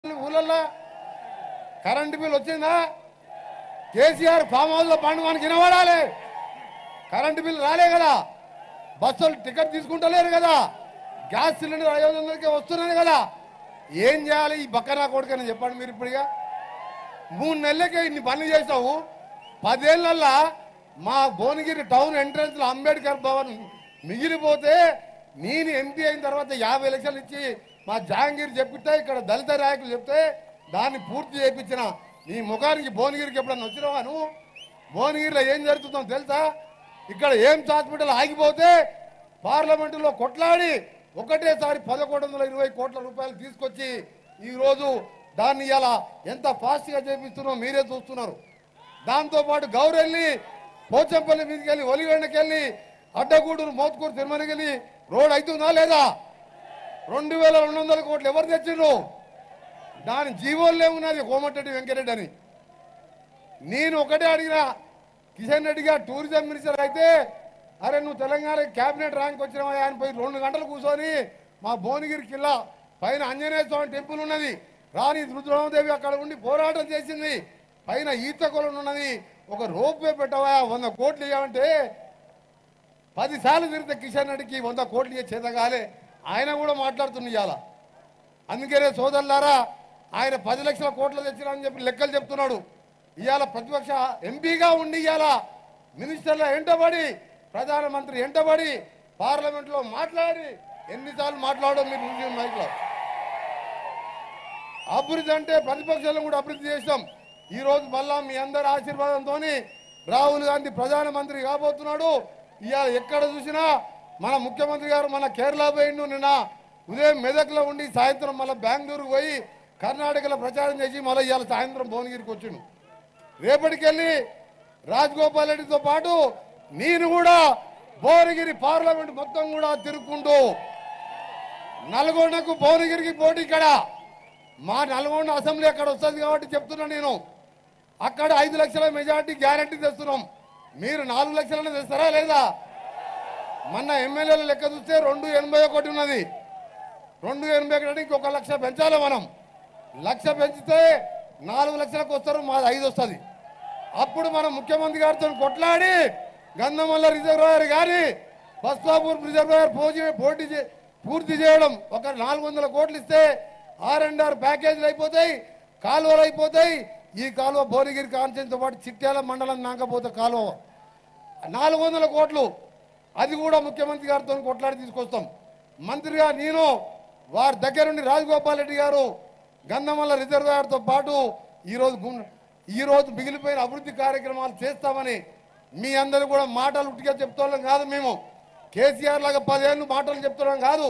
ఊళ్ళల్లో current bill వచ్చిందా? KCR farm house లో పండుగనికి వినబడాలి. కరెంటు బిల్ రాలే కదా, బస్సులు టికెట్ తీసుకుంటలేరు కదా, గ్యాస్ సిలిండర్ 500కే వస్తున్నది కదా. ఏం చేయాలి ఈ బక్కనా కొడుకని చెప్పండి మీరు. ఇప్పుడుగా 3 నెలలకే ఇన్ని పనులు చేసావు. 10 ఏళ్ళల్లా మా భువనగిరి టౌన్ ఎంట్రన్స్ లో అంబేద్కర్ భవన్ మిగిలిపోతే నేను ఎంపీ అయిన తర్వాత 50 లక్షలు ఇచ్చి మా జహాంగీర్ చెప్పితే ఇక్కడ దళిత నాయకులు చెప్తే దాన్ని పూర్తి చేయించిన. నీ ముఖానికి భువనగిరికి ఎప్పుడన్నా వచ్చినావా నువ్వు? భువనగిరిలో ఏం జరుగుతుందో తెలుసా? ఇక్కడ ఎయిమ్స్ హాస్పిటల్ ఆగిపోతే పార్లమెంటులో కొట్లాడి ఒకటేసారి 1120 కోట్ల రూపాయలు తీసుకొచ్చి ఈరోజు దాన్ని ఇలా ఎంత ఫాస్ట్గా చేపిస్తున్నారో మీరే చూస్తున్నారు. దాంతోపాటు గౌరెల్లి పోచంపల్లి మీదకి వెళ్ళి ఒలిగొండకి వెళ్ళి అడ్డగూడూరు మోత్కూరు తిరుమలకి వెళ్ళి రోడ్ అవుతుందా లేదా? 2200 కోట్లు ఎవరు తెచ్చిండ్రు? దాని జీవోల్లో ఉన్నది కోమటిరెడ్డి వెంకరెడ్డి అని. నేను ఒకటే అడిగినా, కిషన్ రెడ్డి గారు టూరిజం మినిస్టర్ అయితే అరే నువ్వు తెలంగాణ క్యాబినెట్ ర్యాంక్ వచ్చినావా అని పోయి 2 గంటలు కూర్చొని మా భువనగిరి కిల్లా పైన ఆంజనేయ స్వామి టెంపుల్ ఉన్నది, రాణి రుద్రమాదేవి అక్కడ ఉండి పోరాటం చేసింది, పైన ఈత కొలను ఉన్నది, ఒక రోప్వే పెట్టవా 100 కోట్లు ఇవ్వమంటే 10 సార్లు తిరిగితే కిషన్ రెడ్డికి 100 కోట్లు ఇచ్చే చేతగాలే. ఆయన కూడా మాట్లాడుతుంది ఇవాళ. అందుకనే సోదరులారా, ఆయన 10 లక్షల కోట్లు తెచ్చినా చెప్పి లెక్కలు చెప్తున్నాడు. ఇవాళ ప్రతిపక్ష ఎంపీగా ఉండి ఇవాళ మినిస్టర్ల ఎంటబడి ప్రధానమంత్రి ఎంటబడి పార్లమెంట్లో మాట్లాడి ఎన్నిసార్లు మాట్లాడడం మీరు మైక్లో. అభివృద్ధి అంటే ప్రతిపక్షాలను కూడా అభివృద్ధి చేస్తాం. ఈ రోజు మళ్ళా మీ అందరి ఆశీర్వాదంతో రాహుల్ గాంధీ ప్రధానమంత్రి కాబోతున్నాడు. ఇవాళ ఎక్కడ చూసినా మన ముఖ్యమంత్రి గారు మన కేరళ పోయిండు, నిన్న ఉదయం మెదక్లో ఉండి సాయంత్రం మళ్ళీ బెంగళూరు పోయి కర్ణాటకలో ప్రచారం చేసి మళ్ళీ ఇవాళ సాయంత్రం భువనగిరికి వచ్చిండు. రేపటికెళ్ళి రాజగోపాల్ రెడ్డితో పాటు నేను కూడా భువనగిరి పార్లమెంట్ మొత్తం కూడా తిరుక్కుంటూ నల్గొండకు భువనగిరికి పోటీ. ఇక్కడ మా నల్గొండ అసెంబ్లీ అక్కడ వస్తుంది కాబట్టి చెప్తున్నా నేను, అక్కడ 5 లక్షల మెజార్టీ గ్యారంటీ తెస్తున్నాం. మీరు 4 లక్షలను తెస్తారా లేదా? మొన్న ఎమ్మెల్యేల లెక్క చూస్తే 281 ఉన్నది. 281 ఇంకొక 1 లక్ష పెంచాలి మనం. 1 లక్ష పెంచితే 4 లక్షలకు వస్తారు, మాది 5 వస్తుంది. అప్పుడు మనం ముఖ్యమంత్రి గారితో కొట్లాడి గంధమల్ల రిజర్వాయర్ కానీ బస్వాపూర్ రిజర్వాయర్ పూర్తి చేయడం, ఒక 400 కోట్లు ఇస్తే R&R ప్యాకేజీలు అయిపోతాయి, కాలువలు అయిపోతాయి. ఈ కాలువ భువనగిరి కాన్స్టిట్యూన్సీతో పాటు చిట్యాల మండలం నాకపోతే కాలువ 400 కోట్లు, అది కూడా ముఖ్యమంత్రి గారితో కొట్లాడి తీసుకొస్తాం. మంత్రిగా నేను వారి దగ్గరుండి రాజగోపాల్ రెడ్డి గారు గంధమల్ల రిజర్వాయర్తో పాటు ఈరోజు మిగిలిపోయిన అభివృద్ధి కార్యక్రమాలు చేస్తామని మీ అందరూ కూడా మాటలు ఉట్టిగా చెప్తున్నాం కాదు. మేము కేసీఆర్ లాగా 10 ఏళ్ళు మాటలు చెప్తున్నాం కాదు.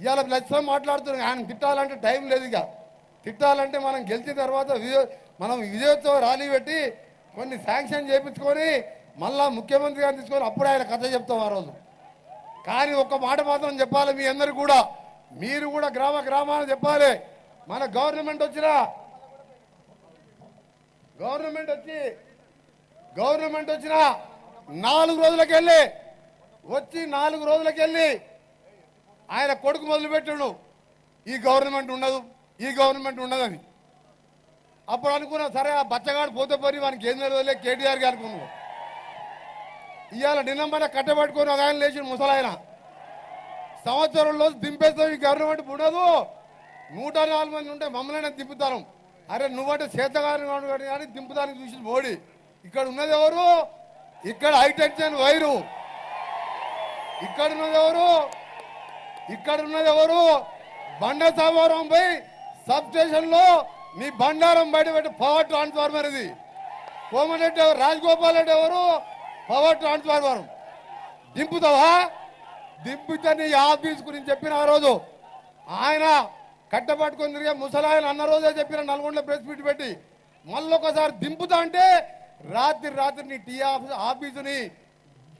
ఇవాళ లక్ష్యం మాట్లాడుతున్నాం. ఆయన తిట్టాలంటే టైం లేదు. ఇక తిట్టాలంటే మనం గెలిచిన తర్వాత మనం విజయోత్సవ ర్యాలీ పెట్టి కొన్ని శాంక్షన్ చేయించుకొని మళ్ళా ముఖ్యమంత్రి గారిని తీసుకొని అప్పుడు ఆయన కథ చెప్తాం ఆ రోజు. కానీ ఒక్క మాట మాత్రం చెప్పాలి మీ అందరు కూడా, మీరు కూడా గ్రామాలు చెప్పాలి. మన గవర్నమెంట్ వచ్చి 4 రోజులకెళ్ళి ఆయన కొడుకు మొదలుపెట్టాడు ఈ గవర్నమెంట్ ఉండదని. అప్పుడు అనుకున్నా సరే ఆ బచ్చగాడు పోతే పోయి వానికి ఏం తెలియదులే కేటీఆర్ గారికి అనుకున్నాడు. ఇవాళ నిన్న కట్టబెట్టుకొని ఒక ఆయన లేచి ముసలాయన సంవత్సరంలో దింపేస్తాం ఈ గవర్నమెంట్ ఉండదు, 104 మంది ఉంటే మమ్మల్ని దింపుతాను. అరే నువ్వంటే చేతగాని కానీ దింపుతానికి చూసి మోడీ. ఇక్కడ ఉన్నది ఎవరు? ఇక్కడ హైటెన్షన్ వైరు. ఇక్కడ ఉన్నది ఎవరు? బండ సామారం పోయి సబ్ స్టేషన్ లో నీ బండారం బయట పెట్టి పవర్ ట్రాన్స్ఫార్మర్. ఇది కోమటిరెడ్డి ఎవరు? రాజగోపాల్ రెడ్డి ఎవరు? Power transformer. దింపుతావా? దింపితే నీ ఆఫీస్ గురించి చెప్పిన ఆ రోజు ఆయన కట్టపట్టుకొని తిరిగే ముసలాయన అన్న రోజే చెప్పిన నల్గొండలో ప్రెస్ మీట్ పెట్టి మళ్ళొకసారి దింపుతా అంటే రాత్రి నీ టీ ఆఫీసుని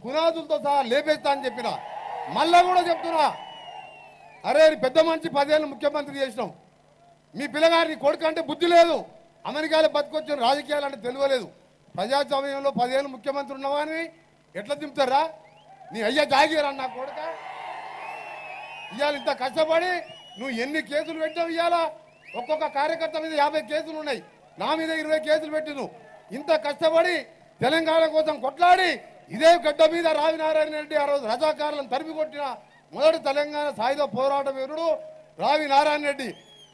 పునాదులతో సహా లేపేస్తా అని చెప్పిన. మళ్ళా కూడా చెప్తున్నా, అరే పెద్ద మనిషి 10 ఏళ్ళు ముఖ్యమంత్రి చేసినాం, మీ పిల్లగారి కొడుకు అంటే బుద్ధి లేదు, అమెరికాలో బతికొచ్చిన రాజకీయాలు అంటే తెలియలేదు, ప్రజాస్వామ్యంలో 10 ఏళ్ళు ముఖ్యమంత్రి ఉన్నావా అని ఎట్లా దింపుతారా? నీ అయ్యా జాగీరా నా కొడుక. ఇవాళ ఇంత కష్టపడి నువ్వు ఎన్ని కేసులు పెట్టావు? ఇవాళ ఒక్కొక్క కార్యకర్త మీద 50 కేసులు ఉన్నాయి, నా మీద 20 కేసులు పెట్టిను. ఇంత కష్టపడి తెలంగాణ కోసం కొట్లాడి ఇదే గడ్డ మీద రావినారాయణ రెడ్డి ఆ రోజు రజాకారులను తరిమి కొట్టిన మొదటి తెలంగాణ సాయుధ పోరాట వీరుడు రావినారాయణ రెడ్డి.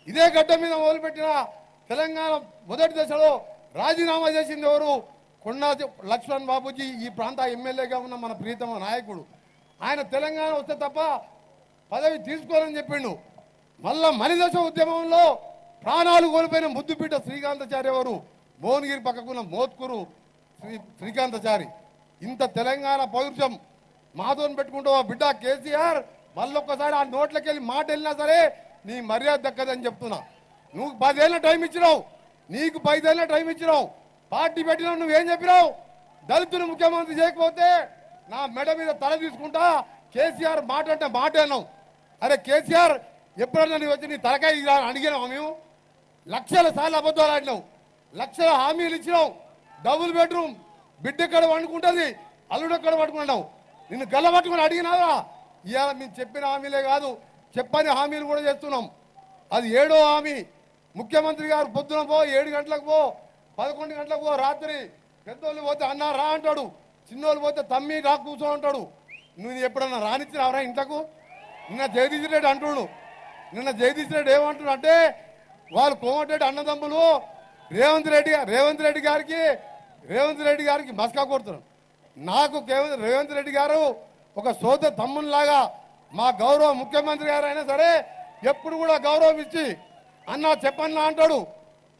ఇదే గడ్డ మీద మొదలుపెట్టిన తెలంగాణ మొదటి దశలో రాజీనామా చేసింది ఎవరు? కొండా లక్ష్మణ్ బాబుజీ, ఈ ప్రాంత ఎమ్మెల్యేగా ఉన్న మన ప్రీతమ నాయకుడు. ఆయన తెలంగాణ వస్తే తప్ప పదవి తీసుకోవాలని చెప్పిండు. మళ్ళా మలిదశ ఉద్యమంలో ప్రాణాలు కోల్పోయిన ముద్దుపీట శ్రీకాంతాచారి ఎవరు? భువనగిరి పక్కకున్న మోత్కూరు శ్రీకాంతాచారి. ఇంత తెలంగాణ పౌరుషం మాతో పెట్టుకుంటూ ఆ బిడ్డ కేసీఆర్ మళ్ళొక్కసారి ఆ నోట్లకి వెళ్ళి మాట వెళ్ళినా సరే నీ మర్యాద దక్కదని చెప్తున్నా. నువ్వు 10 ఏళ్ళ టైం ఇచ్చినావు, నీకు 5 ఏళ్ళ టైం ఇచ్చినావు, పార్టీ పెట్టినావు. నువ్వేం చెప్పినావు? దళితులు ముఖ్యమంత్రి చేయకపోతే నా మెడ మీద తల తీసుకుంటా, కేసీఆర్ మాట అంటే మాట అన్నావు. అరే కేసీఆర్, ఎప్పుడన్నా నువ్వు వచ్చి నీ తలకాయ అడిగినావు? మేము లక్షల సార్లు అబద్ధాలు ఆడినావు, లక్షల హామీలు ఇచ్చినావు. డబుల్ బెడ్రూమ్, బిడ్డ ఎక్కడ వండుకుంటుంది, అల్లుడు ఎక్కడ పట్టుకున్నావు. నిన్ను గల్ల పట్టుకుని అడిగినావా? ఇవాళ మేము చెప్పిన హామీలే కాదు, చెప్పని హామీలు కూడా చేస్తున్నాం. అది 7వ హామీ. ముఖ్యమంత్రి గారు పొద్దున పో, 7 గంటలకు పో, 11 గంటలకు పో, రాత్రి పెద్దోళ్ళు పోతే అన్న రా అంటాడు, చిన్నోళ్ళు పోతే తమ్మి రా కూర్చో అంటాడు. నువ్వు ఎప్పుడన్నా రానిచ్చినావరా ఇంట్లకు? నిన్న జగదీష్ రెడ్డి అంటుడు, నిన్న జగదీష్ రెడ్డి ఏమంటున్నాడు అంటే వాళ్ళు కోమటిరెడ్డి అన్నదమ్ములు రేవంత్ రెడ్డి గారికి మస్కా కొడుతున్నాడు. నాకు రేవంత్ రెడ్డి గారు ఒక సోదర తమ్మునిలాగా, మా గౌరవ ముఖ్యమంత్రి గారు అయినా సరే ఎప్పుడు కూడా గౌరవం ఇచ్చి అన్నా చెప్పన్నా అంటాడు.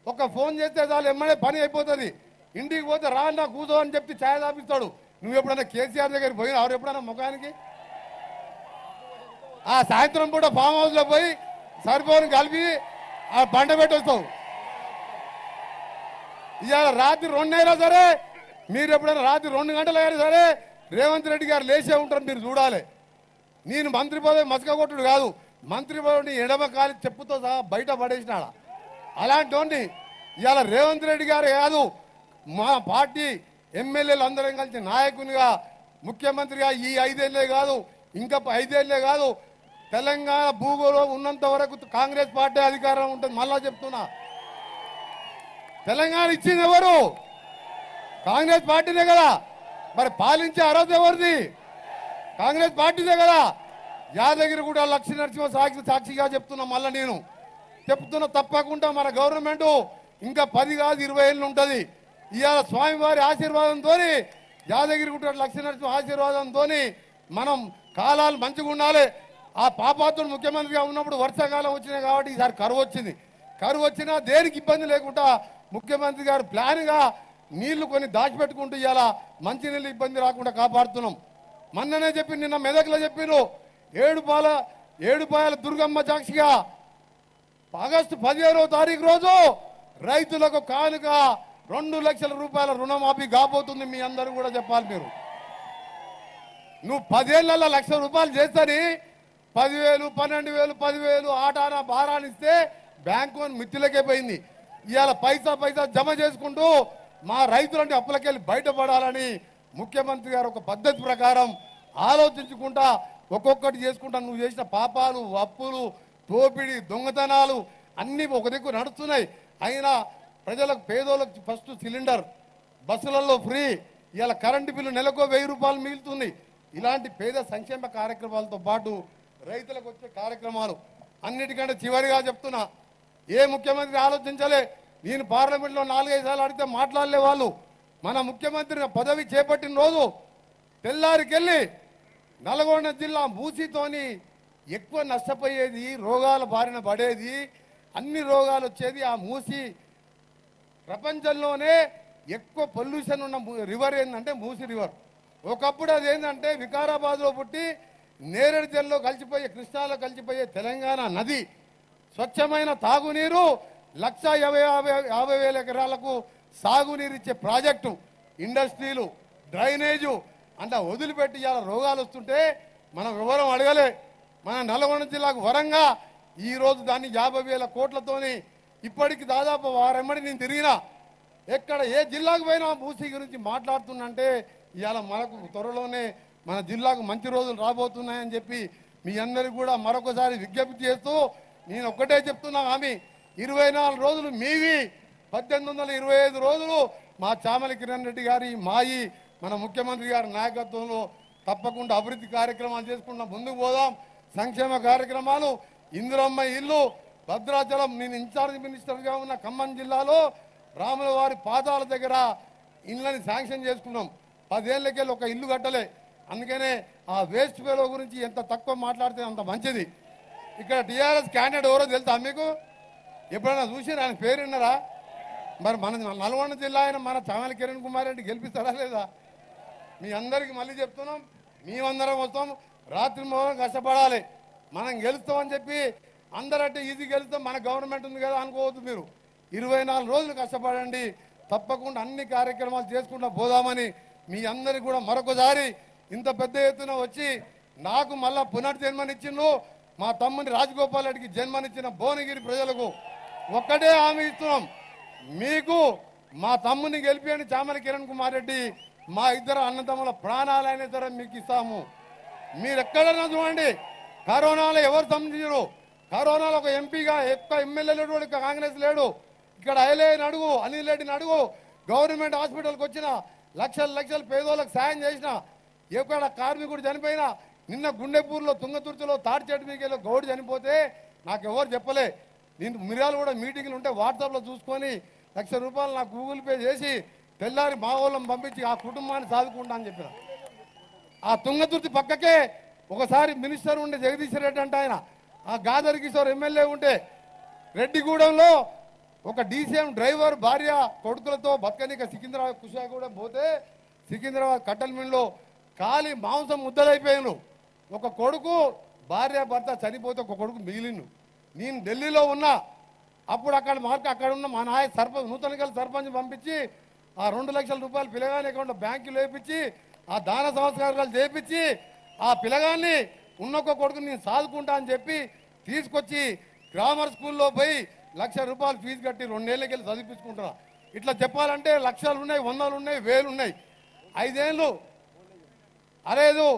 ఒక ఫోన్ చేస్తే చాలు ఎమ్మడే పని అయిపోతుంది. ఇంటికి పోతే రా అన్నా కూర్చో అని చెప్పి ఛాయ్ తాపిస్తాడు. నువ్వు ఎప్పుడన్నా కేసీఆర్ దగ్గరికి పోయినా? ఎవరు ఎప్పుడన్నా ముఖానికి? ఆ సాయంత్రం పూట ఫామ్ హౌస్లో పోయి సరిపోని కలిపి ఆ బండ పెట్టొస్తావు. ఇవాళ రాత్రి 2 అయినా సరే, మీరు ఎప్పుడైనా రాత్రి 2 గంటలు అయినా సరే రేవంత్ రెడ్డి గారు లేచే ఉంటారు, మీరు చూడాలి. నేను మంత్రి పదవి మసక కొట్టుడు కాదు, మంత్రి పదవిని ఎడమ కాలి చెప్పుతో సహా బయట పడేసినాడు. అలాంటి వాడిని ఇవాళ రేవంత్ రెడ్డి గారు కాదు, మా పార్టీ ఎమ్మెల్యేలు అందరం కలిసి నాయకునిగా ముఖ్యమంత్రిగా ఈ 5 ఏళ్లే కాదు, ఇంకా 5 ఏళ్లే కాదు, తెలంగాణ భూగోళం ఉన్నంత వరకు కాంగ్రెస్ పార్టీ అధికారం ఉంటుంది. మళ్ళా చెప్తున్నా, తెలంగాణ ఇచ్చింది ఎవరు? కాంగ్రెస్ పార్టీనే కదా. మరి పాలించే అర్హత ఎవరిది? కాంగ్రెస్ పార్టీదే కదా. యాదగిరి కూడా లక్ష్మీ నరసింహ సాక్షిగా చెప్తున్నా, మళ్ళీ నేను చెప్తున్నా, తప్పకుండా మన గవర్నమెంట్ ఇంకా 10 కాదు 20 ఏళ్ళు ఉంటుంది. ఇవాళ స్వామివారి ఆశీర్వాదంతో, యాదగిరి గుట్ట లక్ష్మీ నరసింహ ఆశీర్వాదంతో మనం కాలాలు మంచిగా ఉండాలి. ఆ పాపాత్రుడు ముఖ్యమంత్రిగా ఉన్నప్పుడు వర్షాకాలం వచ్చినాయి కాబట్టి ఈసారి కరువు వచ్చింది. కరువు వచ్చినా దేనికి ఇబ్బంది లేకుండా ముఖ్యమంత్రి గారు ప్లాన్గా నీళ్లు కొన్ని దాచిపెట్టుకుంటూ ఇవాళ మంచినీళ్ళు ఇబ్బంది రాకుండా కాపాడుతున్నాం. మొన్ననే చెప్పి, నిన్న మెదక్లో చెప్పిను, ఏడుపాయల దుర్గమ్మ సాక్షిగా ఆగస్టు 15వ తారీఖు రోజు రైతులకు కానుక 2 లక్షల రూపాయల రుణమాఫీ కాబోతుంది. మీ అందరూ కూడా చెప్పాలి. మీరు నువ్వు 10 ఏళ్లలో 1 లక్ష రూపాయలు చేస్తని 10,000, 12,000, 10,000 ఆటానా భారాన్ని ఇస్తే బ్యాంకు మిత్తులకే పోయింది. ఇవాళ పైసా జమ చేసుకుంటూ మా రైతులంటే అప్పులకెళ్ళి బయటపడాలని ముఖ్యమంత్రి గారు ఒక పద్ధతి ప్రకారం ఆలోచించుకుంటా ఒక్కొక్కటి చేసుకుంటా నువ్వు చేసిన పాపాలు, అప్పులు, తోపిడి, దొంగతనాలు అన్నీ ఒక దిక్కు నడుస్తున్నాయి. అయినా ప్రజలకు, పేదోళ్ళకు ఫస్ట్ సిలిండర్, బస్సులలో ఫ్రీ, ఇలా కరెంటు బిల్లు నెలకు 1000 రూపాయలు మిగులుతుంది. ఇలాంటి పేద సంక్షేమ కార్యక్రమాలతో పాటు రైతులకు వచ్చే కార్యక్రమాలు అన్నిటికంటే చివరిగా చెప్తున్నా, ఏ ముఖ్యమంత్రి ఆలోచించలే. నేను పార్లమెంట్లో 4-5 సార్లు అడిగితే మాట్లాడలే వాళ్ళు. మన ముఖ్యమంత్రి పదవి చేపట్టిన రోజు తెల్లారికెళ్ళి నల్గొండ జిల్లా మూసితోని ఎక్కువ నష్టపోయేది, రోగాల బారిన పడేది, అన్ని రోగాలు వచ్చేది ఆ మూసి. ప్రపంచంలోనే ఎక్కువ పొల్యూషన్ ఉన్న రివర్ ఏంటంటే మూసి రివర్. ఒకప్పుడు అది ఏంటంటే వికారాబాద్లో పుట్టి నేరేడు జల్లో కలిసిపోయే, కృష్ణాలో కలిసిపోయే తెలంగాణ నది స్వచ్ఛమైన తాగునీరు 1,50,000 ఎకరాలకు సాగునీరు ఇచ్చే ప్రాజెక్టు, ఇండస్ట్రీలు, డ్రైనేజు అంతా వదిలిపెట్టి ఇలా రోగాలు వస్తుంటే మనం వివరం అడగలే. మన నల్గొండ జిల్లాకు వరంగా ఈరోజు దాన్ని 50,000 కోట్లతోని ఇప్పటికి దాదాపు వారెమ్మడి నేను తిరిగినా, ఎక్కడ ఏ జిల్లాకు పోయినా మూసీ గురించి మాట్లాడుతున్నంటే ఇవాళ మనకు త్వరలోనే మన జిల్లాకు మంచి రోజులు రాబోతున్నాయని చెప్పి మీ అందరికీ కూడా మరొకసారి విజ్ఞప్తి చేస్తూ నేను ఒక్కటే చెప్తున్నా హామీ, 24 రోజులు మీవి, 1825 రోజులు మా చామల కిరణ్ రెడ్డి గారి మాయి మన ముఖ్యమంత్రి గారి నాయకత్వంలో తప్పకుండా అభివృద్ధి కార్యక్రమాలు చేసుకుంటాం, ముందుకు పోదాం. సంక్షేమ కార్యక్రమాలు, ఇందిరమ్మ ఇల్లు, భద్రాచలం, నేను ఇన్ఛార్జ్ మినిస్టర్గా ఉన్న ఖమ్మం జిల్లాలో రాముల వారి పాదాల దగ్గర ఇళ్ళని శాంక్షన్ చేసుకున్నాం. 10 ఏళ్ళకెళ్ళి ఒక ఇల్లు కట్టలే. అందుకనే ఆ వేస్ట్ ఫెలో గురించి ఎంత తక్కువ మాట్లాడితే అంత మంచిది. ఇక్కడ టీఆర్ఎస్ క్యాండిడేట్ ఎవరో తెలుసా మీకు? ఎప్పుడైనా చూసి ఆయన పేరు విన్నారా? మరి మన నల్గొండ జిల్లా ఆయన మన చామల కిరణ్ కుమార్ రెడ్డి గెలిపిస్తారా లేదా? మీ అందరికీ మళ్ళీ చెప్తున్నాం, మేమందరం వస్తాం, రాత్రి మొదలు కష్టపడాలి. మనం గెలుస్తామని చెప్పి అందరంటే ఈజీ గెలుస్తాం, మన గవర్నమెంట్ ఉంది కదా అనుకోవద్దు. మీరు 24 రోజులు కష్టపడండి, తప్పకుండా అన్ని కార్యక్రమాలు చేసుకుంటూ పోదామని మీ అందరికి కూడా మరొకసారి ఇంత పెద్ద ఎత్తున వచ్చి నాకు మళ్ళా పునర్జన్మనిచ్చిండ్రు. మా తమ్ముని రాజగోపాల్ రెడ్డికి జన్మనిచ్చిన భువనగిరి ప్రజలకు ఒక్కటే హామీ ఇస్తున్నాం, మీకు మా తమ్ముని గెలిపియండి చామల కిరణ్ కుమార్ రెడ్డి, మా ఇద్దరు అన్నదమ్ముల ప్రాణాలైన సరే మీకు ఇస్తాము. మీరు ఎక్కడన్నా చూడండి, కరోనాలో ఎవరు సంబంధించరు. కరోనాలో ఒక ఎంపీగా ఎక్కువ ఎమ్మెల్యే లేడు, కాంగ్రెస్ లేడు. ఇక్కడ ఐలేని అడుగు, అనిల్ రెడ్డిని అడుగు, గవర్నమెంట్ హాస్పిటల్కి వచ్చిన లక్షలు పేదోళ్ళకి సాయం చేసిన, ఎక్కడ కార్మికుడు చనిపోయినా, నిన్న గుండెపూర్లో తుంగతుర్తిలో తాడి చెట్టు మీకెళ్ళి గౌడు చనిపోతే నాకు ఎవరు చెప్పలే. నేను మిర్యాలు కూడా మీటింగ్లు ఉంటే వాట్సాప్లో చూసుకొని ₹1,00,000 నాకు గూగుల్ పే చేసి తెల్లారి మా వాళ్ళని పంపించి ఆ కుటుంబాన్ని సాదుకుంటా అని చెప్పిన. ఆ తుంగతుర్తి పక్కకే ఒకసారి మినిస్టర్ ఉండే జగదీష్ రెడ్డి అంటే ఆయన, ఆ గాదర్ కిషోర్ ఎమ్మెల్యే ఉంటే రెడ్డిగూడెంలో ఒక డీసీఎం డ్రైవర్ భార్య కొడుకులతో బతకనిక సికింద్రాబాద్ కుషాగూడెం పోతే సికింద్రాబాద్ కట్టల్ మిల్లో కాలి మాంసం ముద్దలైపోయాను. ఒక కొడుకు భార్య భర్త చనిపోతే ఒక కొడుకు మిగిలిను. నేను ఢిల్లీలో ఉన్నా, అప్పుడు అక్కడ ఉన్న మా నాయ సర్పంచ్ నూతనగల్ సర్పంచ్ పంపించి ఆ ₹2,00,000 పిల్లగాని అకౌంట్లో బ్యాంకులో వేయించి ఆ దాన సంస్కారాలు చేయించి ఆ పిల్లగాన్ని ఉన్నొక్క కొడుకుని నేను సాదుకుంటా అని చెప్పి తీసుకొచ్చి గ్రామర్ స్కూల్లో పోయి ₹1,00,000 ఫీజు కట్టి 2 ఏళ్ళకెళ్ళి చదివించుకుంటున్నా. ఇట్లా చెప్పాలంటే లక్షలు ఉన్నాయి, 100లు ఉన్నాయి, 1000 ఉన్నాయి. 5 ఏళ్ళు అరేదు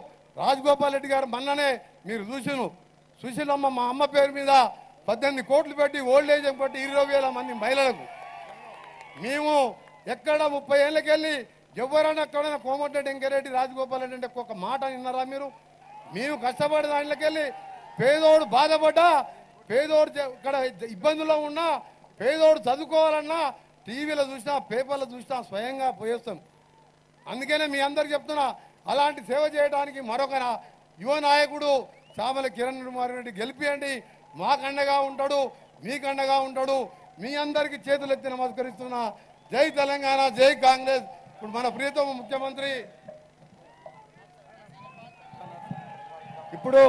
రాజగోపాల్ రెడ్డి గారు మొన్ననే మీరు సుశీలమ్మ మా అమ్మ పేరు మీద 18 కోట్లు పెట్టి ఓల్డ్ ఏజ్ పెట్టి 20,000 మంది మహిళలకు. మేము ఎక్కడ 30 ఏళ్ళకెళ్ళి ఎవరైనా ఎక్కడైనా కోమటిరెడ్డి వెంకరెడ్డి రాజగోపాల్ రెడ్డి అంటే ఒక మాట విన్నారా మీరు? మేము కష్టపడి దాంట్లోకెళ్ళి పేదోడు బాధపడ్డా, పేదోడు ఇక్కడ ఇబ్బందుల్లో ఉన్నా, పేదోడు చదువుకోవాలన్నా టీవీలో చూసినా పేపర్లో చూసినా స్వయంగా పోయేస్తాం. అందుకనే మీ అందరికి చెప్తున్నా, అలాంటి సేవ చేయడానికి మరొక యువ నాయకుడు చామల కిరణ్ కుమార్ రెడ్డి గెలిపియండి. మాకండగా ఉంటాడు, మీకండగా ఉంటాడు. మీ అందరికీ చేతులెత్తి నమస్కరిస్తున్నా. జై తెలంగాణ, జై కాంగ్రెస్. ఇప్పుడు మన ప్రియతమ ముఖ్యమంత్రి ఇప్పుడు